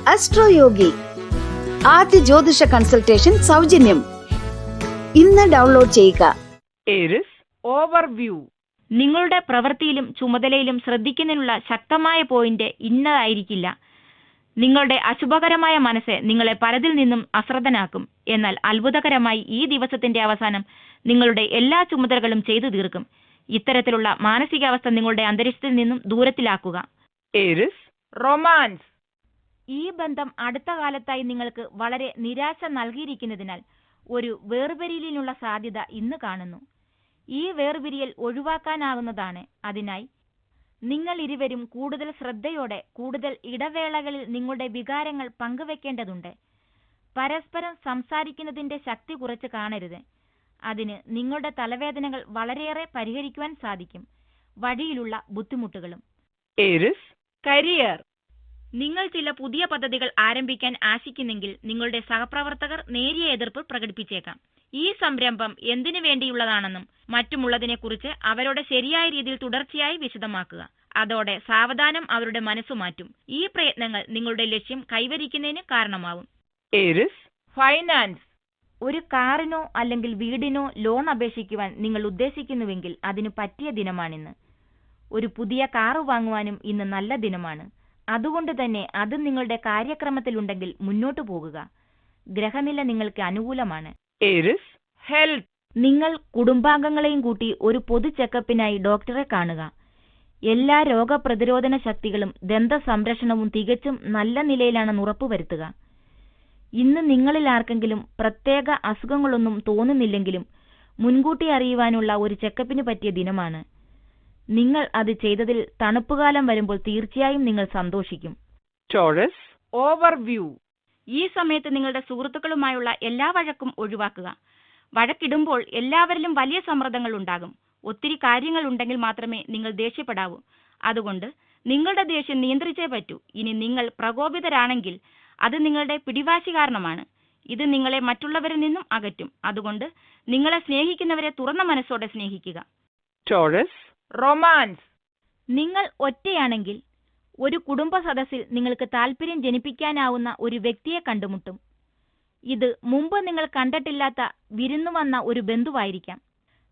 അസ്ട്രോയോഗി ആദ്യ ജ്യോതിഷ കൺസൾട്ടേഷൻ സൗജന്യം. ഇന്ന് ഡൗൺലോഡ് ചെയ്യുക. Aries overview. നിങ്ങളുടെ പ്രവൃത്തിയിലും ചുമതലയിലും ശ്രദ്ധിക്കുന്നതിനുള്ള ശക്തമായ പോയിന്റ് ഇന്നതായിരിക്കില്ല. നിങ്ങളുടെ അശുഭകരമായ മനസ്സ് നിങ്ങളെ പലതിൽ നിന്നും അശ്രദ്ധനാക്കും. എന്നാൽ അത്ഭുതകരമായി ഈ ദിവസത്തിന്റെ അവസാനം നിങ്ങളുടെ എല്ലാ ചുമതലകളും ചെയ്തു തീർക്കും. ഇത്തരത്തിലുള്ള മാനസികാവസ്ഥ നിങ്ങളുടെ അന്തരീക്ഷത്തിൽ നിന്നും ദൂരത്തിലാക്കുക. Aries romance. ഈ ബന്ധം അടുത്ത കാലത്തായി നിങ്ങൾക്ക് വളരെ നിരാശ നൽകിയിരിക്കുന്നതിനാൽ ഒരു വേർപിരിയലിനുള്ള സാധ്യത ഇന്ന് കാണുന്നു. ഈ വേർപിരിയൽ ഒഴിവാക്കാനാകുന്നതാണ്. അതിനായി നിങ്ങൾ ഇരുവരും കൂടുതൽ ശ്രദ്ധയോടെ കൂടുതൽ ഇടവേളകളിൽ നിങ്ങളുടെ വികാരങ്ങൾ പങ്കുവെക്കേണ്ടതുണ്ട്. പരസ്പരം സംസാരിക്കുന്നതിന്റെ ശക്തി കുറച്ച് കാണരുത്. അതിന് നിങ്ങളുടെ തലവേദനകൾ വളരെയേറെ പരിഹരിക്കുവാൻ സാധിക്കും. വഴിയിലുള്ള ബുദ്ധിമുട്ടുകളും. Aries career. നിങ്ങൾ ചില പുതിയ പദ്ധതികൾ ആരംഭിക്കാൻ ആശിക്കുന്നെങ്കിൽ നിങ്ങളുടെ സഹപ്രവർത്തകർ നേരിയ എതിർപ്പ് പ്രകടിപ്പിച്ചേക്കാം. ഈ സംരംഭം എന്തിനു വേണ്ടിയുള്ളതാണെന്നും മറ്റുമുള്ളതിനെക്കുറിച്ച് അവരോട് ശരിയായ രീതിയിൽ തുടർച്ചയായി വിശദമാക്കുക. അതോടെ സാവധാനം അവരുടെ മനസ്സു മാറ്റും. ഈ പ്രയത്നങ്ങൾ നിങ്ങളുടെ ലക്ഷ്യം കൈവരിക്കുന്നതിന് കാരണമാവും. Aries finance. ഒരു കാറിനോ അല്ലെങ്കിൽ വീടിനോ ലോൺ അപേക്ഷിക്കുവാൻ നിങ്ങൾ ഉദ്ദേശിക്കുന്നുവെങ്കിൽ അതിനു പറ്റിയ ദിനമാണിന്ന്. ഒരു പുതിയ കാറ് വാങ്ങുവാനും ഇന്ന് നല്ല ദിനമാണ്. അതുകൊണ്ട് തന്നെ അത് നിങ്ങളുടെ കാര്യക്രമത്തിലുണ്ടെങ്കിൽ മുന്നോട്ടു പോകുക. ഗ്രഹനില നിങ്ങൾക്ക് അനുകൂലമാണ്. Aries health. നിങ്ങൾ കുടുംബാംഗങ്ങളെയും കൂട്ടി ഒരു പൊതു ചെക്കപ്പിനായി ഡോക്ടറെ കാണുക. എല്ലാ രോഗപ്രതിരോധന ശക്തികളും ദന്ത സംരക്ഷണവും തികച്ചും നല്ല നിലയിലാണെന്ന് ഉറപ്പുവരുത്തുക. ഇന്ന് നിങ്ങളിൽ ആർക്കെങ്കിലും പ്രത്യേക അസുഖങ്ങളൊന്നും തോന്നുന്നില്ലെങ്കിലും മുൻകൂട്ടി അറിയുവാനുള്ള ഒരു ചെക്കപ്പിന് പറ്റിയ ദിനമാണ്. നിങ്ങൾ അത് ചെയ്തതിൽ തണുപ്പുകാലം വരുമ്പോൾ തീർച്ചയായും നിങ്ങൾ സന്തോഷിക്കും. Taurus overview. ഈ സമയത്ത് നിങ്ങളുടെ സുഹൃത്തുക്കളുമായുള്ള എല്ലാ വഴക്കും ഒഴിവാക്കുക. വഴക്കിടുമ്പോൾ എല്ലാവരിലും വലിയ സമ്മർദ്ദങ്ങൾ ഉണ്ടാകും. ഒത്തിരി കാര്യങ്ങൾ ഉണ്ടെങ്കിൽ മാത്രമേ നിങ്ങൾ ദേഷ്യപ്പെടാവൂ. അതുകൊണ്ട് നിങ്ങളുടെ ദേഷ്യം നിയന്ത്രിച്ചേ പറ്റൂ. ഇനി നിങ്ങൾ പ്രകോപിതരാണെങ്കിൽ അത് നിങ്ങളുടെ പിടിവാശി കാരണമാണ്. ഇത് നിങ്ങളെ മറ്റുള്ളവരിൽ നിന്നും അകറ്റും. അതുകൊണ്ട് നിങ്ങളെ സ്നേഹിക്കുന്നവരെ തുറന്ന മനസ്സോടെ സ്നേഹിക്കുക. Taurus romance. നിങ്ങൾ ഒറ്റയാണെങ്കിൽ ഒരു കുടുംബ സദസ്സിൽ നിങ്ങൾക്ക് താല്പര്യം ജനിപ്പിക്കാനാവുന്ന ഒരു വ്യക്തിയെ കണ്ടുമുട്ടും. ഇത് മുമ്പ് നിങ്ങൾ കണ്ടിട്ടില്ലാത്ത വിരുന്നു വന്ന ഒരു ബന്ധുവായിരിക്കാം.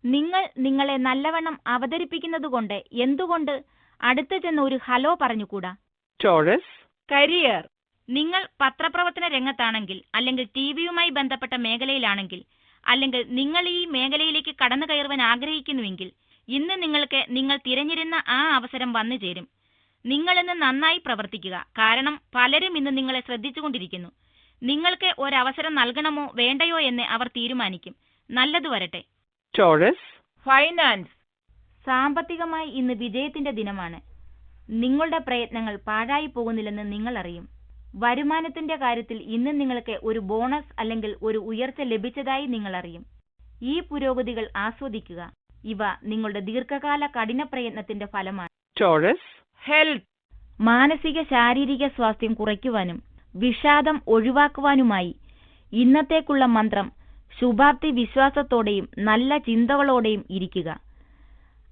നിങ്ങൾ നിങ്ങളെ നല്ലവണ്ണം അവതരിപ്പിക്കുന്നതുകൊണ്ട് എന്തുകൊണ്ട് അടുത്ത് ചെന്ന് ഒരു ഹലോ പറഞ്ഞുകൂടാ? Taurus career. നിങ്ങൾ പത്രപ്രവർത്തന രംഗത്താണെങ്കിൽ, അല്ലെങ്കിൽ ടിവിയുമായി ബന്ധപ്പെട്ട മേഖലയിലാണെങ്കിൽ, അല്ലെങ്കിൽ നിങ്ങൾ ഈ മേഖലയിലേക്ക് കടന്നു കയറുവാൻ ആഗ്രഹിക്കുന്നുവെങ്കിൽ ഇന്ന് നിങ്ങൾക്ക് നിങ്ങൾ തിരഞ്ഞിരുന്ന ആ അവസരം വന്നു ചേരും. നിങ്ങളിന്ന് നന്നായി പ്രവർത്തിക്കുക. കാരണം പലരും ഇന്ന് നിങ്ങളെ ശ്രദ്ധിച്ചുകൊണ്ടിരിക്കുന്നു. നിങ്ങൾക്ക് ഒരവസരം നൽകണമോ വേണ്ടയോ എന്ന് അവർ തീരുമാനിക്കും. നല്ലത് വരട്ടെ. Taurus finance. സാമ്പത്തികമായി ഇന്ന് വിജയത്തിന്റെ ദിനമാണ്. നിങ്ങളുടെ പ്രയത്നങ്ങൾ പാഴായി പോകുന്നില്ലെന്ന് നിങ്ങൾ അറിയും. വരുമാനത്തിന്റെ കാര്യത്തിൽ ഇന്ന് നിങ്ങൾക്ക് ഒരു ബോണസ് അല്ലെങ്കിൽ ഒരു ഉയർച്ച ലഭിച്ചതായി നിങ്ങൾ അറിയും. ഈ പുരോഗതികൾ ആസ്വദിക്കുക. ഇവ നിങ്ങളുടെ ദീർഘകാല കഠിന പ്രയത്നത്തിന്റെ ഫലമാണ്. Taurus health. മാനസിക ശാരീരിക സ്വാസ്ഥ്യം കുറയ്ക്കുവാനും വിഷാദം ഒഴിവാക്കുവാനുമായി ഇന്നത്തേക്കുള്ള മന്ത്രം ശുഭാപ്തി വിശ്വാസത്തോടെയും നല്ല ചിന്തകളോടെയും ഇരിക്കുക.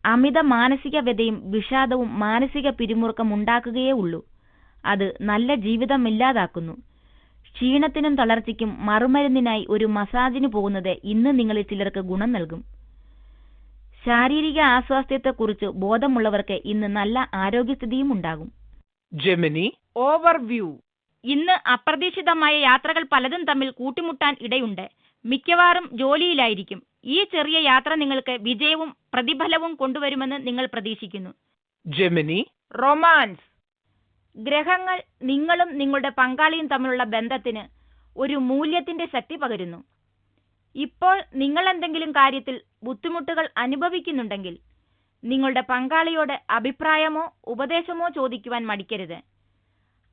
അമിത മാനസിക വ്യതയും വിഷാദവും മാനസിക പിരിമുറുക്കം ഉണ്ടാക്കുകയേ ഉള്ളൂ. അത് നല്ല ജീവിതം ഇല്ലാതാക്കുന്നു. ക്ഷീണത്തിനും തളർച്ചയ്ക്കും മറുമരുന്നിനായി ഒരു മസാജിന് പോകുന്നത് ഇന്ന് നിങ്ങളിൽ ചിലർക്ക് ഗുണം നൽകും. ശാരീരിക ആസ്വാസ്ഥ്യത്തെക്കുറിച്ച് ബോധമുള്ളവർക്ക് ഇന്ന് നല്ല ആരോഗ്യസ്ഥിതിയും ഉണ്ടാകും. Gemini overview. ഇന്ന് അപ്രതീക്ഷിതമായ യാത്രകൾ പലതും തമ്മിൽ കൂട്ടിമുട്ടാൻ ഇടയുണ്ട്. മിക്കവാറും ജോലിയിലായിരിക്കും. ഈ ചെറിയ യാത്ര നിങ്ങൾക്ക് വിജയവും പ്രതിഫലവും കൊണ്ടുവരുമെന്ന് നിങ്ങൾ പ്രതീക്ഷിക്കുന്നു. Gemini romance. ഗ്രഹങ്ങൾ നിങ്ങളും നിങ്ങളുടെ പങ്കാളിയും തമ്മിലുള്ള ബന്ധത്തിന് ഒരു മൂല്യത്തിന്റെ ശക്തി പകരുന്നു. ഇപ്പോൾ നിങ്ങൾ എന്തെങ്കിലും കാര്യത്തിൽ ബുദ്ധിമുട്ടുകൾ അനുഭവിക്കുന്നുണ്ടെങ്കിൽ നിങ്ങളുടെ പങ്കാളിയോട് അഭിപ്രായമോ ഉപദേശമോ ചോദിക്കുവാൻ മടിക്കരുത്.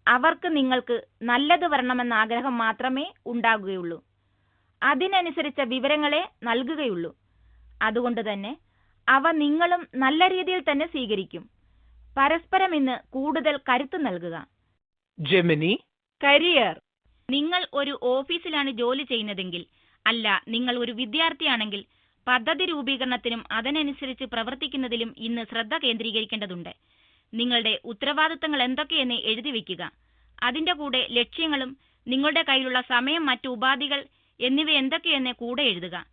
അവർക്ക് നിങ്ങൾക്ക് നല്ലത് വരണമെന്ന ആഗ്രഹം മാത്രമേ ഉണ്ടാകുകയുള്ളൂ. അതിനനുസരിച്ച വിവരങ്ങളെ നൽകുകയുള്ളൂ. അതുകൊണ്ട് തന്നെ അവ നിങ്ങളും നല്ല രീതിയിൽ തന്നെ സ്വീകരിക്കും. പരസ്പരം ഇന്ന് കൂടുതൽ കരുത്ത് നൽകുക. Gemini career. നിങ്ങൾ ഒരു ഓഫീസിലാണ് ജോലി ചെയ്യുന്നതെങ്കിൽ, അല്ല നിങ്ങൾ ഒരു വിദ്യാർത്ഥിയാണെങ്കിൽ പദ്ധതി രൂപീകരണത്തിനും അതിനനുസരിച്ച് പ്രവർത്തിക്കുന്നതിലും ഇന്ന് ശ്രദ്ധ കേന്ദ്രീകരിക്കേണ്ടതുണ്ട്. നിങ്ങളുടെ ഉത്തരവാദിത്തങ്ങൾ എന്തൊക്കെയെന്ന് എഴുതി വയ്ക്കുക. അതിന്റെ കൂടെ ലക്ഷ്യങ്ങളും നിങ്ങളുടെ കയ്യിലുള്ള സമയം, മറ്റു ഉപാധികൾ എന്നിവ എന്തൊക്കെയെന്ന് കൂടെ എഴുതുക.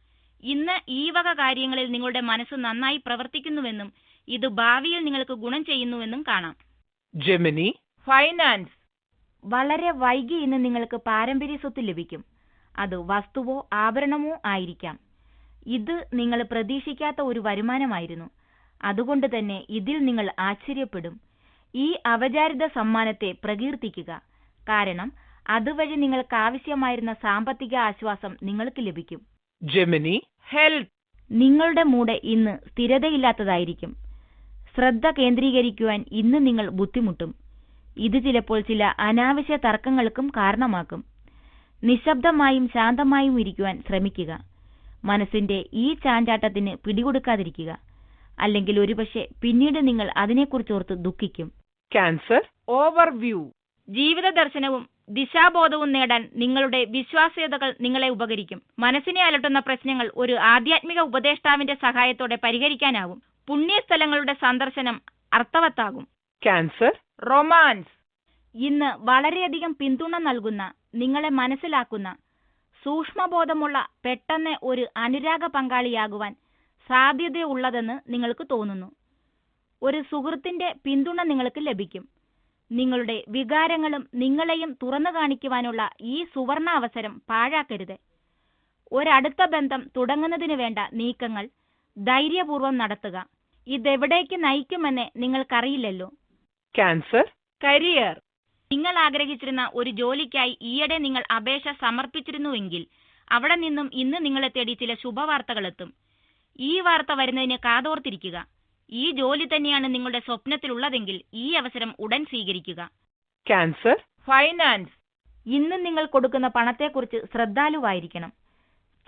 ഇന്ന് ഈ വക കാര്യങ്ങളിൽ നിങ്ങളുടെ മനസ്സ് നന്നായി പ്രവർത്തിക്കുന്നുവെന്നും ഇത് ഭാവിയിൽ നിങ്ങൾക്ക് ഗുണം ചെയ്യുന്നുവെന്നും കാണാം. Gemini finance. വളരെ വൈകി ഇന്ന് നിങ്ങൾക്ക് പാരമ്പര്യ സ്വത്ത് ലഭിക്കും. അത് വസ്തുവോ ആഭരണമോ ആയിരിക്കാം. ഇത് നിങ്ങൾ പ്രതീക്ഷിക്കാത്ത ഒരു വരുമാനമായിരുന്നു. അതുകൊണ്ട് തന്നെ ഇതിൽ നിങ്ങൾ ആശ്ചര്യപ്പെടും. ഈ അവചാരിത സമ്മാനത്തെ പ്രകീർത്തിക്കുക. കാരണം അതുവഴി നിങ്ങൾക്ക് ആവശ്യമായിരുന്ന സാമ്പത്തിക ആശ്വാസം നിങ്ങൾക്ക് ലഭിക്കും. Gemini health. നിങ്ങളുടെ മൂഡ് ഇന്ന് സ്ഥിരതയില്ലാത്തതായിരിക്കും. ശ്രദ്ധ കേന്ദ്രീകരിക്കുവാൻ ഇന്ന് നിങ്ങൾ ബുദ്ധിമുട്ടും. ഇത് ചിലപ്പോൾ ചില അനാവശ്യ തർക്കങ്ങൾക്കും കാരണമാക്കും. നിശബ്ദമായും ശാന്തമായും ഇരിക്കുവാൻ ശ്രമിക്കുക. മനസ്സിന്റെ ഈ ചാഞ്ചാട്ടത്തിന് പിടികൊടുക്കാതിരിക്കുക. അല്ലെങ്കിൽ ഒരുപക്ഷെ പിന്നീട് നിങ്ങൾ അതിനെക്കുറിച്ചോർത്ത് ദുഃഖിക്കും. Cancer overview. ജീവിത ദർശനവും ദിശാബോധവും നേടാൻ നിങ്ങളുടെ വിശ്വാസ്യതകൾ നിങ്ങളെ ഉപകരിക്കും. മനസ്സിനെ അലട്ടുന്ന പ്രശ്നങ്ങൾ ഒരു ആധ്യാത്മിക ഉപദേഷ്ടാവിന്റെ സഹായത്തോടെ പരിഹരിക്കാനാവും. പുണ്യസ്ഥലങ്ങളുടെ സന്ദർശനം അർത്ഥവത്താകും. Cancer romance. ഇന്ന് വളരെയധികം പിന്തുണ നൽകുന്ന, നിങ്ങളെ മനസ്സിലാക്കുന്ന, സൂക്ഷ്മബോധമുള്ള, പെട്ടെന്ന് ഒരു അനുരാഗ പങ്കാളിയാകുവാൻ സാധ്യതയുള്ളതെന്ന് നിങ്ങൾക്ക് തോന്നുന്നു. ഒരു സുഹൃത്തിന്റെ പിന്തുണ നിങ്ങൾക്ക് ലഭിക്കും. നിങ്ങളുടെ വികാരങ്ങളും നിങ്ങളെയും തുറന്നു കാണിക്കുവാനുള്ള ഈ സുവർണ അവസരം പാഴാക്കരുത്. ഒരടുത്ത ബന്ധം തുടങ്ങുന്നതിന് വേണ്ട നീക്കങ്ങൾ ധൈര്യപൂർവ്വം നടത്തുക. ഇതെവിടേക്ക് നയിക്കുമെന്ന് നിങ്ങൾക്കറിയില്ലല്ലോ. Cancer career. നിങ്ങൾ ആഗ്രഹിച്ചിരുന്ന ഒരു ജോലിക്കായി ഈയിടെ നിങ്ങൾ അപേക്ഷ സമർപ്പിച്ചിരുന്നുവെങ്കിൽ അവിടെ നിന്നും ഇന്ന് നിങ്ങളെ തേടി ചില ശുഭവാർത്തകളെത്തും. ഈ വാർത്ത വരുന്നതിന് കാതോർത്തിരിക്കുക. ഈ ജോലി തന്നെയാണ് നിങ്ങളുടെ സ്വപ്നത്തിലുള്ളതെങ്കിൽ ഈ അവസരം ഉടൻ സ്വീകരിക്കുക. Cancer finance. ഇന്ന് നിങ്ങൾ കൊടുക്കുന്ന പണത്തെക്കുറിച്ച് ശ്രദ്ധാലുവായിരിക്കണം.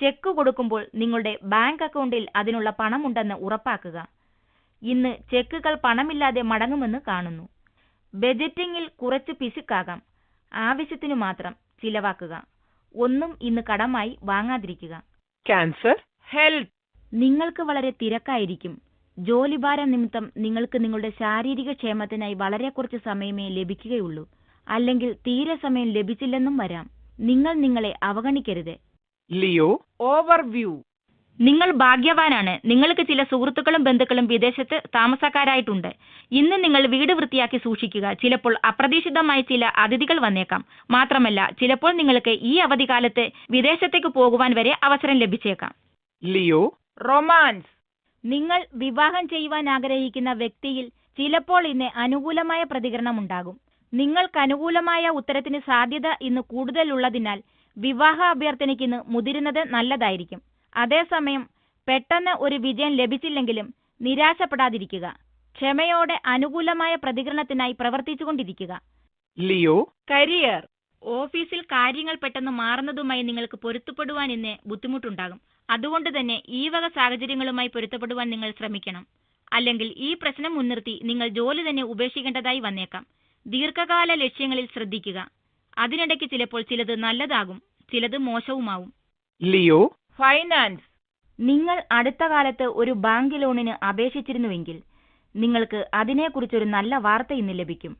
ചെക്ക് കൊടുക്കുമ്പോൾ നിങ്ങളുടെ ബാങ്ക് അക്കൗണ്ടിൽ അതിനുള്ള പണമുണ്ടെന്ന് ഉറപ്പാക്കുക. ഇന്ന് ചെക്കുകൾ പണമില്ലാതെ മടങ്ങുമെന്ന് കാണുന്നു. ബജറ്റിംഗിൽ കുറച്ച് പിശുക്കാകാം. ആവശ്യത്തിനു മാത്രം ചിലവാക്കുക. ഒന്നും ഇന്ന് കടമായി വാങ്ങാതിരിക്കുക. Cancer health. നിങ്ങൾക്ക് വളരെ തിരക്കായിരിക്കും. ജോലിഭാരം നിമിത്തം നിങ്ങൾക്ക് നിങ്ങളുടെ ശാരീരിക ക്ഷേമത്തിനായി വളരെ കുറച്ച് സമയമേ ലഭിക്കുകയുള്ളൂ. അല്ലെങ്കിൽ തീരെ സമയം ലഭിച്ചില്ലെന്നും വരാം. നിങ്ങൾ നിങ്ങളെ അവഗണിക്കരുത്. Leo overview. നിങ്ങൾ ഭാഗ്യവാനാണ്. നിങ്ങൾക്ക് ചില സുഹൃത്തുക്കളും ബന്ധുക്കളും വിദേശത്ത് താമസക്കാരായിട്ടുണ്ട്. ഇന്ന് നിങ്ങൾ വീട് വൃത്തിയാക്കി സൂക്ഷിക്കുക. ചിലപ്പോൾ അപ്രതീക്ഷിതമായി ചില അതിഥികൾ വന്നേക്കാം. മാത്രമല്ല, ചിലപ്പോൾ നിങ്ങൾക്ക് ഈ അവധിക്കാലത്ത് വിദേശത്തേക്ക് പോകുവാൻ വരെ അവസരം ലഭിച്ചേക്കാം. Leo romance. നിങ്ങൾ വിവാഹം ചെയ്യുവാൻ ആഗ്രഹിക്കുന്ന വ്യക്തിയിൽ ചിലപ്പോൾ ഇന്ന് അനുകൂലമായ പ്രതികരണം ഉണ്ടാകും. നിങ്ങൾക്ക് അനുകൂലമായ ഉത്തരത്തിന് സാധ്യത ഇന്ന് കൂടുതലുള്ളതിനാൽ വിവാഹ അഭ്യർത്ഥനയ്ക്ക് ഇന്ന് മുതിരുന്നത് നല്ലതായിരിക്കും. അതേസമയം പെട്ടെന്ന് ഒരു വിജയം ലഭിച്ചില്ലെങ്കിലും നിരാശപ്പെടാതിരിക്കുക. ക്ഷമയോടെ അനുകൂലമായ പ്രതികരണത്തിനായി പ്രവർത്തിച്ചുകൊണ്ടിരിക്കുക. Leo career. ഓഫീസിൽ കാര്യങ്ങൾ പെട്ടെന്ന് മാറുന്നതുമായി നിങ്ങൾക്ക് പൊരുത്തപ്പെടുവാൻ ഇന്ന് ബുദ്ധിമുട്ടുണ്ടാകും. അതുകൊണ്ട് തന്നെ ഈ വക സാഹചര്യങ്ങളുമായി പൊരുത്തപ്പെടുവാൻ നിങ്ങൾ ശ്രമിക്കണം. അല്ലെങ്കിൽ ഈ പ്രശ്നം മുൻനിർത്തി നിങ്ങൾ ജോലി തന്നെ ഉപേക്ഷിക്കേണ്ടതായി വന്നേക്കാം. ദീർഘകാല ലക്ഷ്യങ്ങളിൽ ശ്രദ്ധിക്കുക. അതിനിടയ്ക്ക് ചിലപ്പോൾ ചിലത് നല്ലതാകും, ചിലത് മോശവുമാവും. Leo finance. നിങ്ങൾ അടുത്ത കാലത്ത് ഒരു ബാങ്ക് ലോണിന് അപേക്ഷിച്ചിരുന്നുവെങ്കിൽ നിങ്ങൾക്ക് അതിനെക്കുറിച്ചൊരു നല്ല വാർത്ത ഇന്ന് ലഭിക്കും.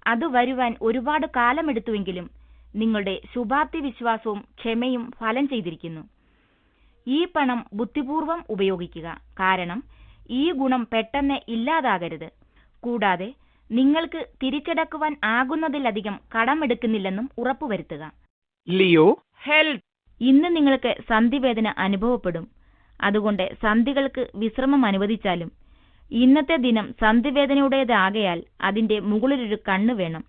അത് വരുവാൻ ഒരുപാട് കാലമെടുത്തുവെങ്കിലും നിങ്ങളുടെ ശുഭാപ്തി വിശ്വാസവും ക്ഷമയും ഫലം ചെയ്തിരിക്കുന്നു. ഈ പണം ബുദ്ധിപൂർവം ഉപയോഗിക്കുക. കാരണം ഈ ഗുണം പെട്ടെന്ന് ഇല്ലാതാകരുത്. കൂടാതെ നിങ്ങൾക്ക് തിരിച്ചടക്കുവാൻ ആകുന്നതിലധികം കടമെടുക്കുന്നില്ലെന്നും ഉറപ്പുവരുത്തുക. Leo health. ഇന്ന് നിങ്ങൾക്ക് സന്ധിവേദന അനുഭവപ്പെടും. അതുകൊണ്ട് സന്ധികൾക്ക് വിശ്രമം അനുവദിച്ചാലും ഇന്നത്തെ ദിനം സന്ധിവേദനയുടേതാകയാൽ അതിന്റെ മുകളിലൊരു കണ്ണ് വേണം.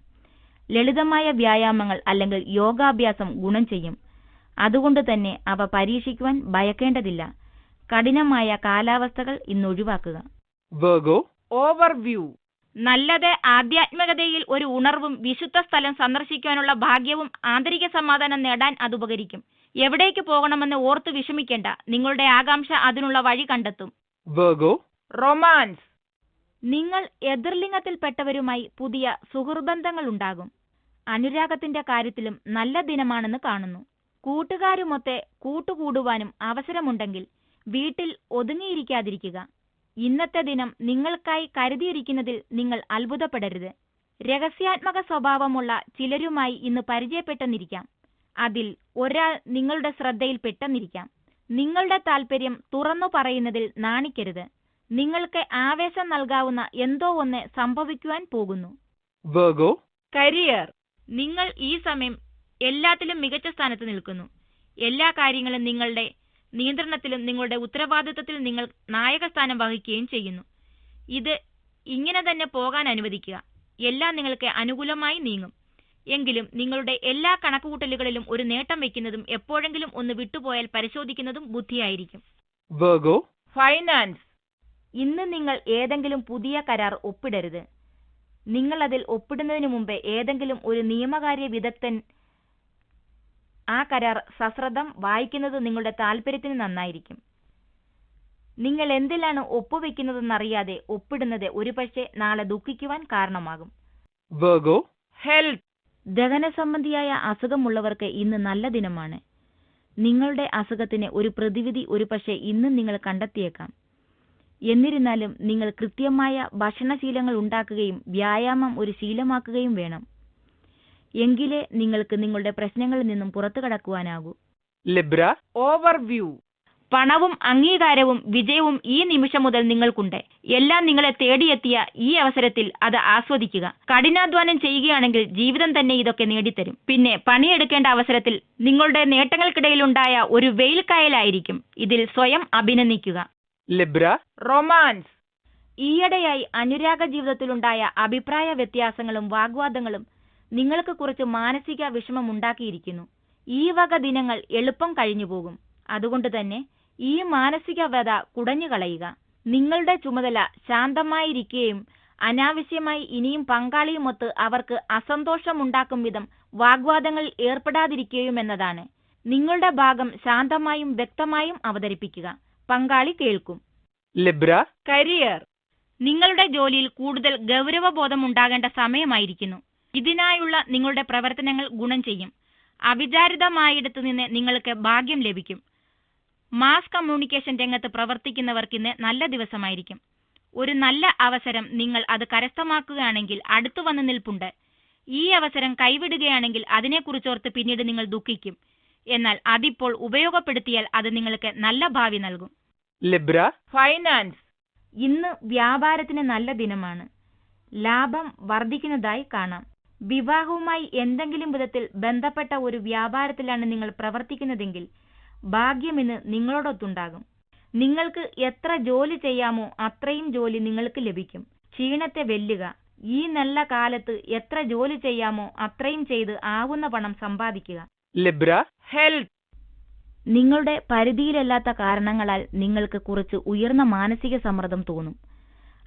ലളിതമായ വ്യായാമങ്ങൾ അല്ലെങ്കിൽ യോഗാഭ്യാസം ഗുണം ചെയ്യും. അതുകൊണ്ട് തന്നെ അവ പരീക്ഷിക്കുവാൻ ഭയക്കേണ്ടതില്ല. കഠിനമായ കാലാവസ്ഥകൾ ഇന്ന് ഒഴിവാക്കുക. Virgo overview. നല്ലത്. ആധ്യാത്മികതയിൽ ഒരു ഉണർവും വിശുദ്ധ സ്ഥലം സന്ദർശിക്കാനുള്ള ഭാഗ്യവും ആന്തരിക സമാധാനം നേടാൻ അത് ഉപകരിക്കും. എവിടേക്ക് പോകണമെന്ന് ഓർത്ത് വിഷമിക്കേണ്ട. നിങ്ങളുടെ ആകാംക്ഷ അതിനുള്ള വഴി കണ്ടെത്തും. Virgo romance. നിങ്ങൾ എതിർലിംഗത്തിൽപ്പെട്ടവരുമായി പുതിയ സുഹൃബന്ധങ്ങൾ ഉണ്ടാകും. അനുരാഗത്തിന്റെ കാര്യത്തിലും നല്ല ദിനമാണെന്ന് കാണുന്നു. കൂട്ടുകാരുമൊത്ത് കൂട്ടുകൂടുവാനും അവസരമുണ്ടെങ്കിൽ വീട്ടിൽ ഒതുങ്ങിയിരിക്കാതിരിക്കുക. ഇന്നത്തെ ദിനം നിങ്ങൾക്കായി കരുതിയിരിക്കുന്നതിൽ നിങ്ങൾ അത്ഭുതപ്പെടരുത്. രഹസ്യാത്മക സ്വഭാവമുള്ള ചിലരുമായി ഇന്ന് പരിചയപ്പെട്ടെന്നിരിക്കാം. അതിൽ ഒരാൾ നിങ്ങളുടെ ശ്രദ്ധയിൽ പെട്ടെന്നിരിക്കാം. നിങ്ങളുടെ താൽപര്യം തുറന്നു പറയുന്നതിൽ നാണിക്കരുത്. നിങ്ങൾക്ക് ആവേശം നൽകാവുന്ന എന്തോ ഒന്ന് സംഭവിക്കുവാൻ പോകുന്നു. Virgo, career, നിങ്ങൾ ഈ സമയം എല്ലാത്തിലും മികച്ച സ്ഥാനത്ത് നിൽക്കുന്നു. എല്ലാ കാര്യങ്ങളും നിങ്ങളുടെ നിയന്ത്രണത്തിലും നിങ്ങളുടെ ഉത്തരവാദിത്വത്തിൽ നിങ്ങൾ നായകസ്ഥാനം വഹിക്കുകയും ചെയ്യുന്നു. ഇത് ഇങ്ങനെ തന്നെ പോകാൻ അനുവദിക്കുക. എല്ലാം നിങ്ങൾക്ക് അനുകൂലമായി നീങ്ങും. എങ്കിലും നിങ്ങളുടെ എല്ലാ കണക്കുകൂട്ടലുകളിലും ഒരു നേട്ടം വയ്ക്കുന്നതും എപ്പോഴെങ്കിലും ഒന്ന് വിട്ടുപോയാൽ പരിശോധിക്കുന്നതും ബുദ്ധിയായിരിക്കും. Virgo, finance, ഇന്ന് നിങ്ങൾ ഏതെങ്കിലും പുതിയ കരാർ ഒപ്പിടരുത്. നിങ്ങൾ അതിൽ ഒപ്പിടുന്നതിന് മുമ്പേ ഏതെങ്കിലും ഒരു നിയമകാര്യ വിദഗ്ധൻ ആ കരാർ സശ്രദ്ധം വായിക്കുന്നത് നിങ്ങളുടെ താൽപര്യത്തിന് നന്നായിരിക്കും. നിങ്ങൾ എന്തിലാണ് ഒപ്പുവെക്കുന്നതെന്നറിയാതെ ഒപ്പിടുന്നത് ഒരുപക്ഷെ നാളെ ദുഃഖിക്കുവാൻ കാരണമാകും. Virgo, health, ദഹന സംബന്ധിയായ അസുഖമുള്ളവർക്ക് ഇന്ന് നല്ല ദിനമാണ്. നിങ്ങളുടെ അസുഖത്തിന് ഒരു പ്രതിവിധി ഒരുപക്ഷെ ഇന്ന് നിങ്ങൾ കണ്ടെത്തിയേക്കാം. എന്നിരുന്നാലും നിങ്ങൾ കൃത്യമായ ഭക്ഷണശീലങ്ങൾ ഉണ്ടാക്കുകയും വ്യായാമം ഒരു ശീലമാക്കുകയും വേണം. എങ്കിലേ നിങ്ങൾക്ക് നിങ്ങളുടെ പ്രശ്നങ്ങളിൽ നിന്നും പുറത്തു കടക്കുവാനാകൂ. Libra, overview, പണവും അംഗീകാരവും വിജയവും ഈ നിമിഷം മുതൽ നിങ്ങൾക്കുണ്ട്. എല്ലാം നിങ്ങളെ തേടിയെത്തിയ ഈ അവസരത്തിൽ അത് ആസ്വദിക്കുക. കഠിനാധ്വാനം ചെയ്യുകയാണെങ്കിൽ ജീവിതം തന്നെ ഇതൊക്കെ നേടിത്തരും. പിന്നെ പണിയെടുക്കേണ്ട അവസരത്തിൽ നിങ്ങളുടെ നേട്ടങ്ങൾക്കിടയിലുണ്ടായ ഒരു വെയിൽക്കായലായിരിക്കും. ഇതിൽ സ്വയം അഭിനന്ദിക്കുക. Libra, romance, ഈയിടെയായി അനുരാഗ ജീവിതത്തിലുണ്ടായ അഭിപ്രായ വ്യത്യാസങ്ങളും വാഗ്വാദങ്ങളും നിങ്ങൾക്ക് കുറച്ച് മാനസിക വിഷമം ഉണ്ടാക്കിയിരിക്കുന്നു. ഈ വക ദിനങ്ങൾ എളുപ്പം കഴിഞ്ഞുപോകും. അതുകൊണ്ട് തന്നെ ഈ മാനസിക വ്യത കുടഞ്ഞു കളയുക. നിങ്ങളുടെ ചുമതല ശാന്തമായിരിക്കുകയും അനാവശ്യമായി ഇനിയും പങ്കാളിയുമൊത്ത് അവർക്ക് അസന്തോഷമുണ്ടാക്കും വിധം വാഗ്വാദങ്ങളിൽ ഏർപ്പെടാതിരിക്കുകയും എന്നതാണ്. നിങ്ങളുടെ ഭാഗം ശാന്തമായും വ്യക്തമായും അവതരിപ്പിക്കുക. പങ്കാളി കേൾക്കും. Libra, career, നിങ്ങളുടെ ജോലിയിൽ കൂടുതൽ ഗൗരവബോധം ഉണ്ടാകേണ്ട സമയമായിരിക്കുന്നു. ഇതിനായുള്ള നിങ്ങളുടെ പ്രവർത്തനങ്ങൾ ഗുണം ചെയ്യും. അവിചാരിതമായിടത്തു നിന്ന് നിങ്ങൾക്ക് ഭാഗ്യം ലഭിക്കും. മാസ് കമ്മ്യൂണിക്കേഷൻ രംഗത്ത് പ്രവർത്തിക്കുന്നവർക്കിന്ന് നല്ല ദിവസമായിരിക്കും. ഒരു നല്ല അവസരം നിങ്ങൾ അത് കരസ്ഥമാക്കുകയാണെങ്കിൽ അടുത്തു വന്ന് നിൽപ്പുണ്ട്. ഈ അവസരം കൈവിടുകയാണെങ്കിൽ അതിനെക്കുറിച്ചോർത്ത് പിന്നീട് നിങ്ങൾ ദുഃഖിക്കും. എന്നാൽ അതിപ്പോൾ ഉപയോഗപ്പെടുത്തിയാൽ അത് നിങ്ങൾക്ക് നല്ല ഭാവി നൽകും. Libra, finance, ഇന്ന് വ്യാപാരത്തിന് നല്ല ദിനമാണ്. ലാഭം വർദ്ധിക്കുന്നതായി കാണാം. വിവാഹവുമായി എന്തെങ്കിലും വിധത്തിൽ ബന്ധപ്പെട്ട ഒരു വ്യാപാരത്തിലാണ് നിങ്ങൾ പ്രവർത്തിക്കുന്നതെങ്കിൽ ഭാഗ്യം ഇന്ന് നിങ്ങളോടൊത്തുണ്ടാകും. നിങ്ങൾക്ക് എത്ര ജോലി ചെയ്യാമോ അത്രയും ജോലി നിങ്ങൾക്ക് ലഭിക്കും. ക്ഷീണത്തെ വെല്ലുക. ഈ നല്ല കാലത്ത് എത്ര ജോലി ചെയ്യാമോ അത്രയും ചെയ്ത് ആവുന്ന പണം സമ്പാദിക്കുക. Libra, health, നിങ്ങളുടെ പരിധിയിലല്ലാത്ത കാരണങ്ങളാൽ നിങ്ങൾക്ക് കുറച്ച് ഉയർന്ന മാനസിക സമ്മർദ്ദം തോന്നും.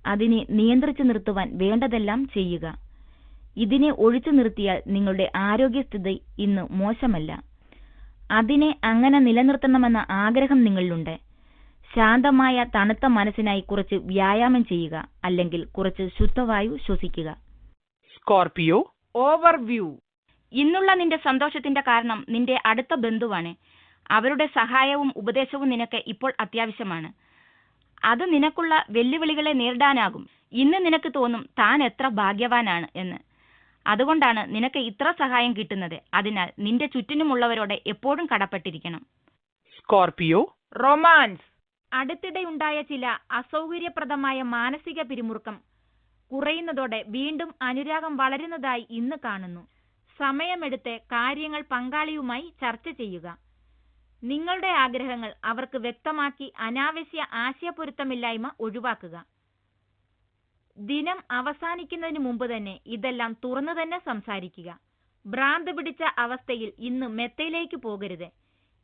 അതിനെ നിയന്ത്രിച്ചു നിർത്തുവാൻ വേണ്ടതെല്ലാം ചെയ്യുക. ഇതിനെ ഒഴിച്ചു നിർത്തിയാൽ നിങ്ങളുടെ ആരോഗ്യസ്ഥിതി ഇന്ന് മോശമല്ല. അതിനെ അങ്ങനെ നിലനിർത്തണമെന്ന ആഗ്രഹം നിങ്ങളിലുണ്ട്. ശാന്തമായ തണുത്ത മനസ്സിനായി കുറച്ച് വ്യായാമം ചെയ്യുക, അല്ലെങ്കിൽ കുറച്ച് ശുദ്ധവായു ശ്വസിക്കുക. Scorpio, overview, ഇന്നുള്ള നിന്റെ സന്തോഷത്തിന്റെ കാരണം നിന്റെ അടുത്ത ബന്ധുവാണ്. അവരുടെ സഹായവും ഉപദേശവും നിനക്ക് ഇപ്പോൾ അത്യാവശ്യമാണ്. അത് നിനക്കുള്ള വെല്ലുവിളികളെ നേരിടാനാകും. ഇന്ന് നിനക്ക് തോന്നും താൻ എത്ര ഭാഗ്യവാനാണ് എന്ന്. അതുകൊണ്ടാണ് നിനക്ക് ഇത്ര സഹായം കിട്ടുന്നത്. അതിനാൽ നിന്റെ ചുറ്റിനുമുള്ളവരോട് എപ്പോഴും കടപ്പെട്ടിരിക്കണം. Scorpio, romance, അടുത്തിടെയുണ്ടായ ചില അസൗകര്യപ്രദമായ മാനസിക പിരിമുറുക്കം കുറയുന്നതോടെ വീണ്ടും അനുരാഗം വളരുന്നതായി ഇന്ന് കാണുന്നു. സമയമെടുത്ത് കാര്യങ്ങൾ പങ്കാളിയുമായി ചർച്ച ചെയ്യുക. നിങ്ങളുടെ ആഗ്രഹങ്ങൾ അവർക്ക് വ്യക്തമാക്കി അനാവശ്യ ആശയപ്പൊരുത്തമില്ലായ്മ ഒഴിവാക്കുക. ദിനം അവസാനിക്കുന്നതിന് മുമ്പ് തന്നെ ഇതെല്ലാം തുറന്നു തന്നെ സംസാരിക്കുക. ഭ്രാന്ത് പിടിച്ച അവസ്ഥയിൽ ഇന്ന് മെത്തയിലേക്ക് പോകരുത്.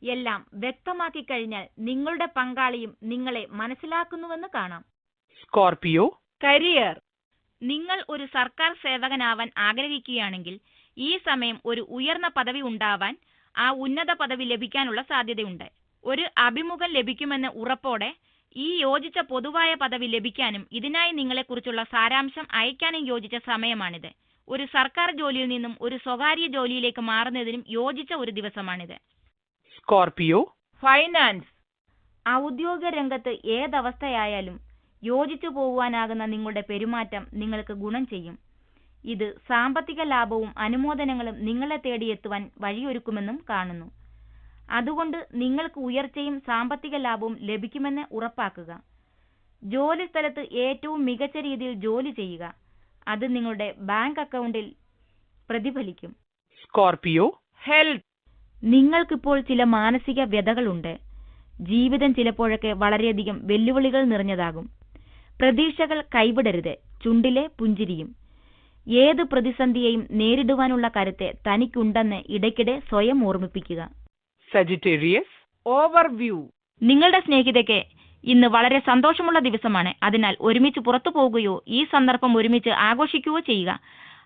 എല്ലാം വ്യക്തമാക്കി കഴിഞ്ഞാൽ നിങ്ങളുടെ പങ്കാളിയും നിങ്ങളെ മനസ്സിലാക്കുന്നുവെന്ന് കാണാം. Scorpio, career, നിങ്ങൾ ഒരു സർക്കാർ സേവകനാവാൻ ആഗ്രഹിക്കുകയാണെങ്കിൽ ഈ സമയം ഒരു ഉയർന്ന പദവി ഉണ്ടാവാൻ, ആ ഉന്നത പദവി ലഭിക്കാനുള്ള സാധ്യതയുണ്ട്. ഒരു അഭിമുഖം ലഭിക്കുമെന്ന് ഉറപ്പോടെ ഈ യോജിച്ച പൊതുവായ പദവി ലഭിക്കാനും ഇതിനായി നിങ്ങളെക്കുറിച്ചുള്ള സാരാംശം അയക്കാനും യോജിച്ച സമയമാണിത്. ഒരു സർക്കാർ ജോലിയിൽ നിന്നും ഒരു സ്വകാര്യ ജോലിയിലേക്ക് മാറുന്നതിനും യോജിച്ച ഒരു ദിവസമാണിത്. Scorpio, finance, ഔദ്യോഗിക രംഗത്ത് ഏതവസ്ഥയായാലും യോജിച്ചു പോകുവാനാകുന്ന നിങ്ങളുടെ പെരുമാറ്റം നിങ്ങൾക്ക് ഗുണം ചെയ്യും. ഇത് സാമ്പത്തിക ലാഭവും അനുമോദനങ്ങളും നിങ്ങളെ തേടിയെത്തുവാൻ വഴിയൊരുക്കുമെന്നും കാണുന്നു. അതുകൊണ്ട് നിങ്ങൾക്ക് ഉയർച്ചയും സാമ്പത്തിക ലാഭവും ലഭിക്കുമെന്ന് ഉറപ്പാക്കുക. ജോലി സ്ഥലത്ത് ഏറ്റവും മികച്ച രീതിയിൽ ജോലി ചെയ്യുക. അത് നിങ്ങളുടെ ബാങ്ക് അക്കൗണ്ടിൽ പ്രതിഫലിക്കും. Scorpio health. നിങ്ങൾക്കിപ്പോൾ ചില മാനസിക വ്യതകളുണ്ട്. ജീവിതം ചിലപ്പോഴൊക്കെ വളരെയധികം വെല്ലുവിളികൾ നിറഞ്ഞതാകും. പ്രതീക്ഷകൾ കൈവിടരുത്. ചുണ്ടിലെ പുഞ്ചിരിയും. ഏത് പ്രതിസന്ധിയെയും നേരിടുവാനുള്ള കരുത്ത് തനിക്കുണ്ടെന്ന് ഇടയ്ക്കിടെ സ്വയം ഓർമ്മിപ്പിക്കുക. Sagittarius overview. നിങ്ങളുടെ സ്നേഹിതയ്ക്ക് ഇന്ന് വളരെ സന്തോഷമുള്ള ദിവസമാണ്. അതിനാൽ ഒരുമിച്ച് പുറത്തു പോകുകയോ ഈ സന്ദർഭം ഒരുമിച്ച് ആഘോഷിക്കുകയോ ചെയ്യുക.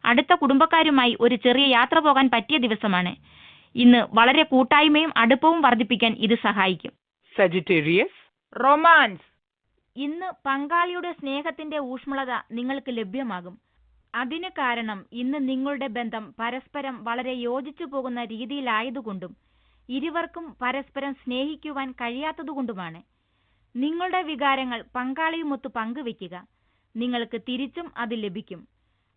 അടുത്ത കുടുംബക്കാരുമായി ഒരു ചെറിയ യാത്ര പോകാൻ പറ്റിയ ദിവസമാണ്. ഇന്ന് വളരെ കൂട്ടായ്മയും അടുപ്പവും വർദ്ധിപ്പിക്കാൻ ഇത് സഹായിക്കും. Sagittarius romance. ഇന്ന് പങ്കാളിയുടെ സ്നേഹത്തിന്റെ ഊഷ്മളത നിങ്ങൾക്ക് ലഭ്യമാകും. അതിന് കാരണം ഇന്ന് നിങ്ങളുടെ ബന്ധം പരസ്പരം വളരെ യോജിച്ചു പോകുന്ന രീതിയിലായതുകൊണ്ടും ഇരുവർക്കും പരസ്പരം സ്നേഹിക്കുവാൻ കഴിയാത്തതുകൊണ്ടുമാണ്. നിങ്ങളുടെ വികാരങ്ങൾ പങ്കാളിയുമൊത്ത് പങ്കുവെക്കുക. നിങ്ങൾക്ക് തിരിച്ചും അത് ലഭിക്കും.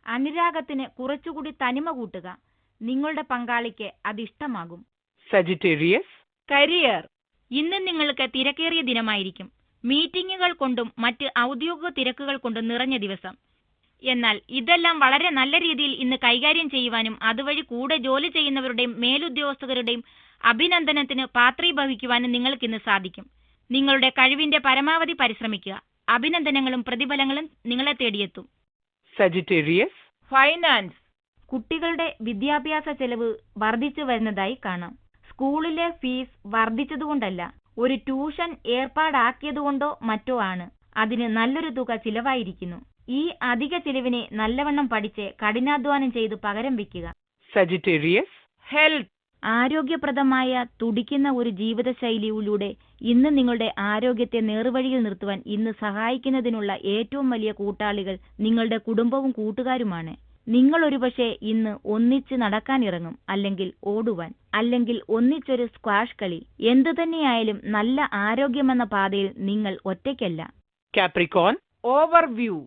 അനുരാഗത്തിന് കുറച്ചുകൂടി തനിമ കൂട്ടുക. നിങ്ങളുടെ പങ്കാളിക്ക് അതിഷ്ടമാകും. Sagittarius career. ഇന്ന് നിങ്ങൾക്ക് തിരക്കേറിയ ദിനമായിരിക്കും. മീറ്റിംഗുകൾ കൊണ്ടും മറ്റ് ഔദ്യോഗിക തിരക്കുകൾ കൊണ്ടും നിറഞ്ഞ ദിവസം. എന്നാൽ ഇതെല്ലാം വളരെ നല്ല രീതിയിൽ ഇന്ന് കൈകാര്യം ചെയ്യുവാനും അതുവഴി കൂടെ ജോലി ചെയ്യുന്നവരുടെയും മേലുദ്യോഗസ്ഥരുടെയും അഭിനന്ദനത്തിന് പാത്രീഭവിക്കുവാനും നിങ്ങൾക്കിന്ന് സാധിക്കും. നിങ്ങളുടെ കഴിവിന്റെ പരമാവധി പരിശ്രമിക്കുക. അഭിനന്ദനങ്ങളും പ്രതിഫലങ്ങളും നിങ്ങളെ തേടിയെത്തും. Sagittarius finance. കുട്ടികളുടെ വിദ്യാഭ്യാസ ചെലവ് വർദ്ധിച്ചു വരുന്നതായി കാണാം. സ്കൂളിലെ ഫീസ് വർദ്ധിച്ചതുകൊണ്ടല്ല, ഒരു ട്യൂഷൻ ഏർപ്പാടാക്കിയതുകൊണ്ടോ മറ്റോ ആണ്. അതിന് നല്ലൊരു തുക ചിലവായിരിക്കുന്നു. ഈ അധിക ചിലവിനെ നല്ലവണ്ണം പഠിച്ച് കഠിനാധ്വാനം ചെയ്ത് പകരം വയ്ക്കുക. Sagittarius health. ആരോഗ്യപ്രദമായ തുടിക്കുന്ന ഒരു ജീവിതശൈലിയിലൂടെ ഇന്ന് നിങ്ങളുടെ ആരോഗ്യത്തെ നേർവഴിയിൽ നിർത്തുവാൻ ഇന്ന് സഹായിക്കുന്നതിനുള്ള ഏറ്റവും വലിയ കൂട്ടാളികൾ നിങ്ങളുടെ കുടുംബവും കൂട്ടുകാരുമാണ്. നിങ്ങൾ ഒരുപക്ഷെ ഇന്ന് ഒന്നിച്ച് നടക്കാനിറങ്ങും, അല്ലെങ്കിൽ ഓടുവാൻ, അല്ലെങ്കിൽ ഒന്നിച്ചൊരു സ്ക്വാഷ് കളി. എന്തുതന്നെയായാലും നല്ല ആരോഗ്യമെന്ന പാതയിൽ നിങ്ങൾ ഒറ്റയ്ക്കല്ല. Capricorn overview.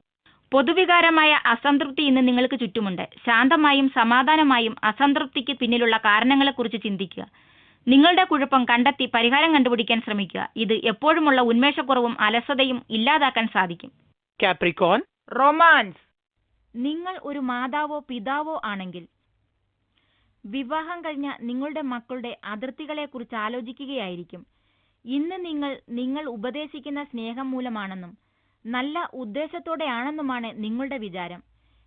പൊതുവികാരമായ അസംതൃപ്തി ഇന്ന് നിങ്ങൾക്ക് ചുറ്റുമുണ്ട്. ശാന്തമായും സമാധാനമായും അസംതൃപ്തിക്ക് പിന്നിലുള്ള കാരണങ്ങളെക്കുറിച്ച് ചിന്തിക്കുക. നിങ്ങളുടെ കുഴപ്പം കണ്ടെത്തി പരിഹാരം കണ്ടുപിടിക്കാൻ ശ്രമിക്കുക. ഇത് എപ്പോഴുമുള്ള ഉന്മേഷക്കുറവും അലസതയും ഇല്ലാതാക്കാൻ സാധിക്കും. Capricorn romance. നിങ്ങൾ ഒരു മാതാവോ പിതാവോ ആണെങ്കിൽ വിവാഹം കഴിഞ്ഞ നിങ്ങളുടെ മക്കളുടെ അതിർത്തികളെക്കുറിച്ച് ആലോചിക്കുകയായിരിക്കും. ഇന്ന് നിങ്ങൾ ഉപദേശിക്കുന്ന സ്നേഹം മൂലമാണെന്നും നല്ല ഉദ്ദേശത്തോടെയാണെന്നുമാണ് നിങ്ങളുടെ വിചാരം.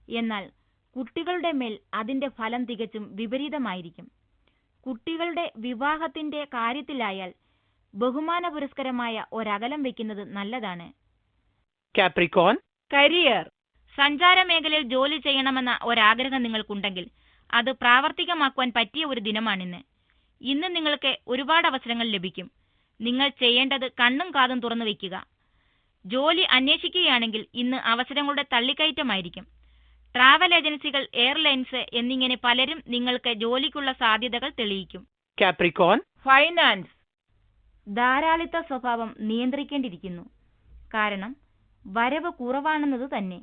എന്നാൽ കുട്ടികളുടെ മേൽ അതിന്റെ ഫലം തികച്ചും വിപരീതമായിരിക്കും. കുട്ടികളുടെ വിവാഹത്തിന്റെ കാര്യത്തിലായാൽ ബഹുമാനപുരസ്കരമായ ഒരകലം വയ്ക്കുന്നത് നല്ലതാണ്. Capricorn career. സഞ്ചാര മേഖലയിൽ ജോലി ചെയ്യണമെന്ന ഒരാഗ്രഹം നിങ്ങൾക്കുണ്ടെങ്കിൽ അത് പ്രാവർത്തികമാക്കുവാൻ പറ്റിയ ഒരു ദിനമാണിന്ന്. ഇന്ന് നിങ്ങൾക്ക് ഒരുപാട് അവസരങ്ങൾ ലഭിക്കും. നിങ്ങൾ ചെയ്യേണ്ടത് കണ്ണും കാതും തുറന്നു വയ്ക്കുക. ജോലി അന്വേഷിക്കുകയാണെങ്കിൽ ഇന്ന് അവസരങ്ങളുടെ തള്ളിക്കയറ്റമായിരിക്കും. ട്രാവൽ ഏജൻസികൾ, എയർലൈൻസ് എന്നിങ്ങനെ പലരും നിങ്ങൾക്ക് ജോലിക്കുള്ള സാധ്യതകൾ തെളിയിക്കും. Capricorn finance. ധാരാളിത്ത സ്വഭാവം നിയന്ത്രിക്കേണ്ടിയിരിക്കുന്നു. കാരണം വരവ് കുറവാണെന്നത് തന്നെ.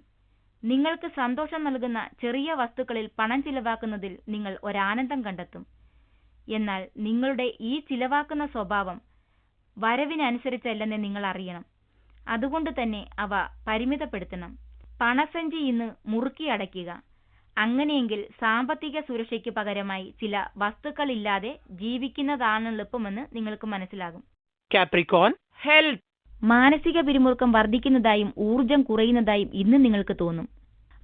നിങ്ങൾക്ക് സന്തോഷം നൽകുന്ന ചെറിയ വസ്തുക്കളിൽ പണം ചിലവാക്കുന്നതിൽ നിങ്ങൾ ഒരാനന്ദം കണ്ടെത്തും. എന്നാൽ നിങ്ങളുടെ ഈ ചിലവാക്കുന്ന സ്വഭാവം വരവിനനുസരിച്ചല്ലെന്ന് നിങ്ങൾ അറിയണം. അതുകൊണ്ട് തന്നെ അവ പരിമിതപ്പെടുത്തണം. പണസഞ്ചി ഇന്ന് മുറുക്കി അടയ്ക്കുക. അങ്ങനെയെങ്കിൽ സാമ്പത്തിക സുരക്ഷയ്ക്ക് പകരമായി ചില വസ്തുക്കളില്ലാതെ ജീവിക്കുന്നതാണ് എളുപ്പമെന്ന് നിങ്ങൾക്ക് മനസ്സിലാകും. Capricorn health. മാനസിക പിരിമുറുക്കം വർദ്ധിക്കുന്നതായും ഊർജം കുറയുന്നതായും ഇന്ന് നിങ്ങൾക്ക് തോന്നും.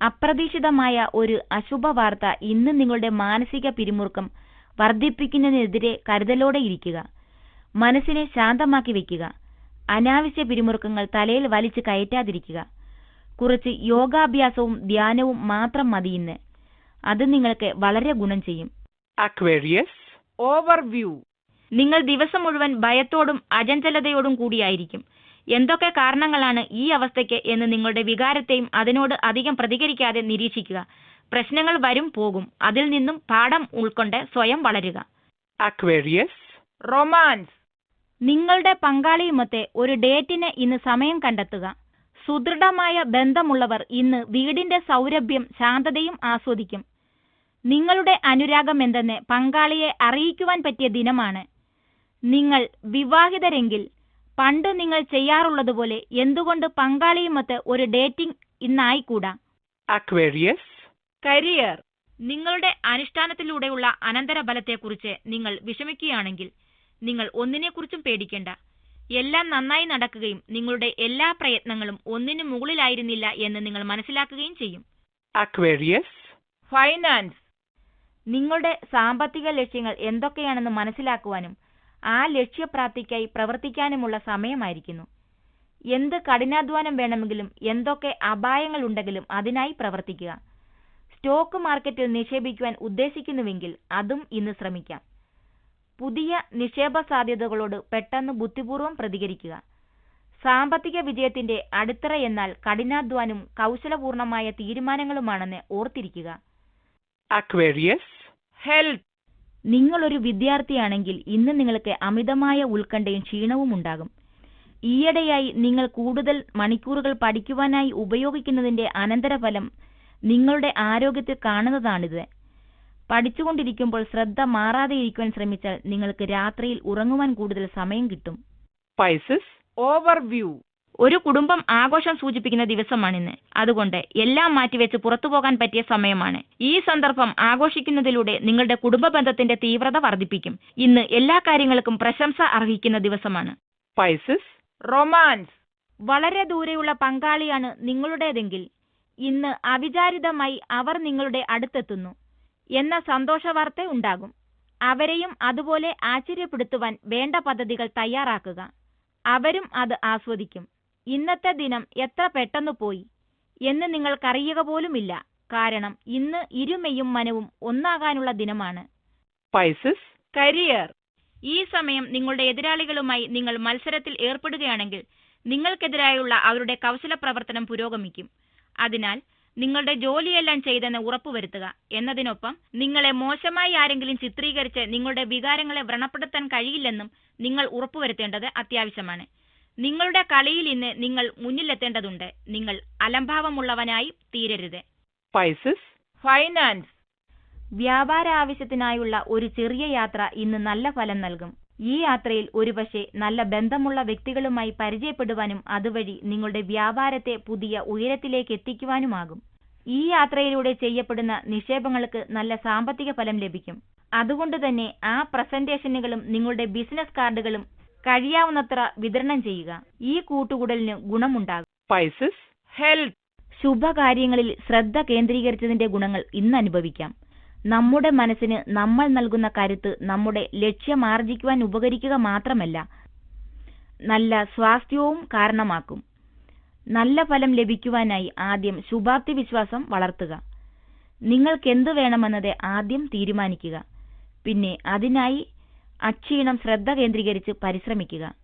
അപ്രതീക്ഷിതമായ ഒരു അശുഭ വാർത്ത ഇന്ന് നിങ്ങളുടെ മാനസിക പിരിമുറുക്കം വർദ്ധിപ്പിക്കുന്നതിനെതിരെ കരുതലോടെ ഇരിക്കുക. മനസ്സിനെ ശാന്തമാക്കി വയ്ക്കുക. അനാവശ്യ പിരിമുറുക്കങ്ങൾ തലയിൽ വലിച്ചു കയറ്റാതിരിക്കുക. കുറച്ച് യോഗാഭ്യാസവും ധ്യാനവും മാത്രം മതി ഇന്ന്. അത് നിങ്ങൾക്ക് വളരെ ഗുണം ചെയ്യും. Aquarius overview. നിങ്ങൾ ദിവസം മുഴുവൻ ഭയത്തോടും അചഞ്ചലതയോടും കൂടിയായിരിക്കും. എന്തൊക്കെ കാരണങ്ങളാണ് ഈ അവസ്ഥയ്ക്ക് എന്ന് നിങ്ങളുടെ വികാരത്തെയും അതിനോട് അധികം പ്രതികരിക്കാതെ നിരീക്ഷിക്കുക. പ്രശ്നങ്ങൾ വരും പോകും. അതിൽ നിന്നും പാഠം ഉൾക്കൊണ്ട് സ്വയം വളരുക. Aquarius romance. നിങ്ങളുടെ പങ്കാളിയുമൊത്ത് ഒരു ഡേറ്റിന് ഇന്ന് സമയം കണ്ടെത്തുക. സുദൃഢമായ ബന്ധമുള്ളവർ ഇന്ന് വീടിന്റെ സൗരഭ്യം ശാന്തതയും ആസ്വദിക്കും. നിങ്ങളുടെ അനുരാഗം എന്തെന്ന് പങ്കാളിയെ അറിയിക്കുവാൻ പറ്റിയ ദിനമാണ്. നിങ്ങൾ വിവാഹിതരെങ്കിൽ പണ്ട് നിങ്ങൾ ചെയ്യാറുള്ളതുപോലെ എന്തുകൊണ്ട് പങ്കാളിയുമൊത്ത് ഒരു ഡേറ്റിംഗ് ഇന്നായിക്കൂടാ? Aquarius. കരിയർ. നിങ്ങളുടെ അനുഷ്ഠാനത്തിലൂടെയുള്ള അനന്തരഫലത്തെക്കുറിച്ച് നിങ്ങൾ വിഷമിക്കുകയാണെങ്കിൽ നിങ്ങൾ ഒന്നിനെക്കുറിച്ചും പേടിക്കേണ്ട. എല്ലാം നന്നായി നടക്കുകയും നിങ്ങളുടെ എല്ലാ പ്രയത്നങ്ങളും ഒന്നിനു മുകളിലായിരുന്നില്ല എന്ന് നിങ്ങൾ മനസ്സിലാക്കുകയും ചെയ്യും. Aquarius. ഫൈനാൻസ്. നിങ്ങളുടെ സാമ്പത്തിക ലക്ഷ്യങ്ങൾ എന്തൊക്കെയാണെന്ന് മനസ്സിലാക്കുവാനും ആ ലക്ഷ്യപ്രാപ്തിക്കായി പ്രവർത്തിക്കാനുമുള്ള സമയമായിരിക്കുന്നു. എന്ത് കഠിനാധ്വാനം വേണമെങ്കിലും എന്തൊക്കെ അപായങ്ങളുണ്ടെങ്കിലും അതിനായി പ്രവർത്തിക്കുക. സ്റ്റോക്ക് മാർക്കറ്റിൽ നിക്ഷേപിക്കുവാൻ ഉദ്ദേശിക്കുന്നുവെങ്കിൽ അതും ഇന്ന് ശ്രമിക്കാം. പുതിയ നിക്ഷേപ സാധ്യതകളോട് പെട്ടെന്ന് ബുദ്ധിപൂർവ്വം പ്രതികരിക്കുക. സാമ്പത്തിക വിജയത്തിന്റെ അടിത്തറ എന്നാൽ കഠിനാധ്വാനവും കൗശലപൂർണമായ തീരുമാനങ്ങളുമാണെന്ന് ഓർത്തിരിക്കുക. Aquarius. Health. നിങ്ങളൊരു വിദ്യാർത്ഥിയാണെങ്കിൽ ഇന്ന് നിങ്ങൾക്ക് അമിതമായ ഉത്കണ്ഠയും ക്ഷീണവും ഉണ്ടാകും. ഈയിടെയായി നിങ്ങൾ കൂടുതൽ മണിക്കൂറുകൾ പഠിക്കുവാനായി ഉപയോഗിക്കുന്നതിന്റെ അനന്തരഫലം നിങ്ങളുടെ ആരോഗ്യത്തിൽ കാണുന്നതാണിത്. പഠിച്ചുകൊണ്ടിരിക്കുമ്പോൾ ശ്രദ്ധ മാറാതെ ഇരിക്കുവാൻ ശ്രമിച്ചാൽ നിങ്ങൾക്ക് രാത്രിയിൽ ഉറങ്ങുവാൻ കൂടുതൽ സമയം കിട്ടും. Pisces. Overview. ഒരു കുടുംബം ആഘോഷം സൂചിപ്പിക്കുന്ന ദിവസമാണിന്ന്. അതുകൊണ്ട് എല്ലാം മാറ്റിവെച്ച് പുറത്തുപോകാൻ പറ്റിയ സമയമാണ്. ഈ സന്ദർഭം ആഘോഷിക്കുന്നതിലൂടെ നിങ്ങളുടെ കുടുംബ ബന്ധത്തിന്റെ തീവ്രത വർദ്ധിപ്പിക്കും. ഇന്ന് എല്ലാ കാര്യങ്ങൾക്കും പ്രശംസ അർഹിക്കുന്ന ദിവസമാണ്. Pisces. റൊമാൻസ്. വളരെ ദൂരെയുള്ള പങ്കാളിയാണ് നിങ്ങളുടേതെങ്കിൽ ഇന്ന് അവിചാരിതമായി അവർ നിങ്ങളുടെ അടുത്തെത്തുന്നു എന്ന സന്തോഷവാർത്ത ഉണ്ടാകും. അവരെയും അതുപോലെ ആശ്ചര്യപ്പെടുത്തുവാൻ വേണ്ട പദ്ധതികൾ തയ്യാറാക്കുക. അവരും അത് ആസ്വദിക്കും. ഇന്നത്തെ ദിനം എത്ര പെട്ടെന്ന് പോയി എന്ന് നിങ്ങൾക്കറിയുക പോലുമില്ല. കാരണം ഇന്ന് ഇരുമെയും മനവും ഒന്നാകാനുള്ള ദിനമാണ്. Pisces. കരിയർ. ഈ സമയം നിങ്ങളുടെ എതിരാളികളുമായി നിങ്ങൾ മത്സരത്തിൽ ഏർപ്പെടുകയാണെങ്കിൽ നിങ്ങൾക്കെതിരായുള്ള അവരുടെ കൗശല പ്രവർത്തനം പുരോഗമിക്കും. അതിനാൽ നിങ്ങളുടെ ജോലിയെല്ലാം ചെയ്തെന്ന് ഉറപ്പുവരുത്തുക എന്നതിനൊപ്പം നിങ്ങളെ മോശമായി ആരെങ്കിലും ചിത്രീകരിച്ച് നിങ്ങളുടെ വികാരങ്ങളെ വ്രണപ്പെടുത്താൻ കഴിയില്ലെന്നും നിങ്ങൾ ഉറപ്പുവരുത്തേണ്ടത് അത്യാവശ്യമാണ്. നിങ്ങളുടെ കളിയിൽ ഇന്ന് നിങ്ങൾ മുന്നിലെത്തേണ്ടതുണ്ട്. നിങ്ങൾ അലംഭാവമുള്ളവനായി തീരരുത്. Pisces. ഫൈനാൻസ്. വ്യാപാര ആവശ്യത്തിനായുള്ള ഒരു ചെറിയ യാത്ര ഇന്ന് നല്ല ഫലം നൽകും. ഈ യാത്രയിൽ ഒരുപക്ഷെ നല്ല ബന്ധമുള്ള വ്യക്തികളുമായി പരിചയപ്പെടുവാനും അതുവഴി നിങ്ങളുടെ വ്യാപാരത്തെ പുതിയ ഉയരത്തിലേക്ക് എത്തിക്കുവാനുമാകും. ഈ യാത്രയിലൂടെ ചെയ്യപ്പെടുന്ന നിക്ഷേപങ്ങൾക്ക് നല്ല സാമ്പത്തിക ഫലം ലഭിക്കും. അതുകൊണ്ട് തന്നെ ആ പ്രസന്റേഷനുകളും നിങ്ങളുടെ ബിസിനസ് കാർഡുകളും കഴിയാവുന്നത്ര വിതരണം ചെയ്യുക. ഈ കൂട്ടുകൂടലിന് ഗുണമുണ്ടാകും. Pisces. Health. ശുഭകാര്യങ്ങളിൽ ശ്രദ്ധ കേന്ദ്രീകരിച്ചതിന്റെ ഗുണങ്ങൾ ഇന്ന് അനുഭവിക്കാം. നമ്മുടെ മനസ്സിന് നമ്മൾ നൽകുന്ന കരുത്ത് നമ്മുടെ ലക്ഷ്യമാർജിക്കുവാൻ ഉപകരിക്കുക മാത്രമല്ല, നല്ല സ്വാസ്ഥ്യവും കാരണമാക്കും. നല്ല ഫലം ലഭിക്കുവാനായി ആദ്യം ശുഭാപ്തി വിശ്വാസം വളർത്തുക. നിങ്ങൾക്കെന്ത് വേണമെന്നത് ആദ്യം തീരുമാനിക്കുക. പിന്നെ അതിനായി അക്ഷീണം ശ്രദ്ധ കേന്ദ്രീകരിച്ച് പരിശ്രമിക്കുക.